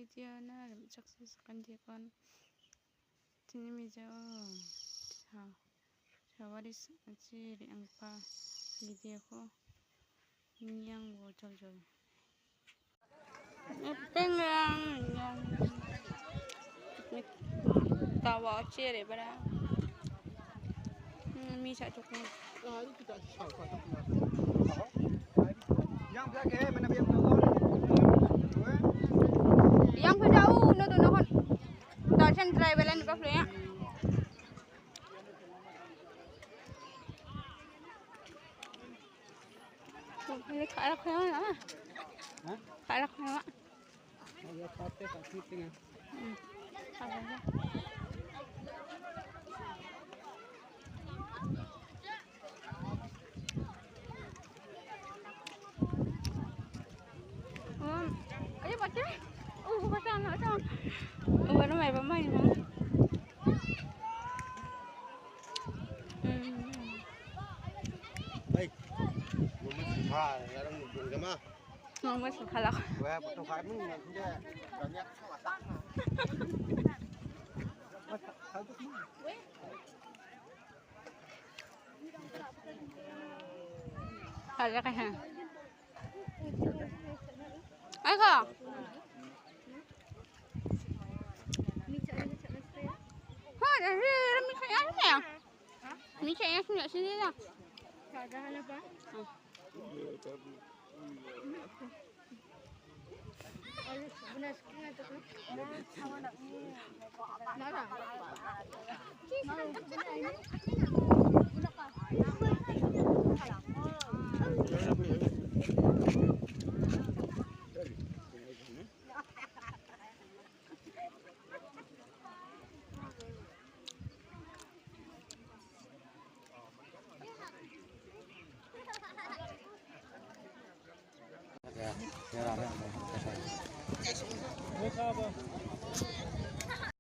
video na saksikan dia kan sini meja sawaris ciri ang pa video ko yang bocor pengen yang tawa ciri bara misa cukup yang belakang mana biar kau yang jauh no dono kon darshan driver lan pa flya ini kalak kaya na ha kalak kaya ada pate sakit ni ayo baca baca anak tu mana mai pemain ha baik mama siapa yang duduk kemana mama sekalak wah potong kamu ni sudah banyak masak ada kan ai kha ha dah mi khai ăn nè mi khai ăn nè sini dah ada apa benar sekali tu sama nak nara ya, ya, ya.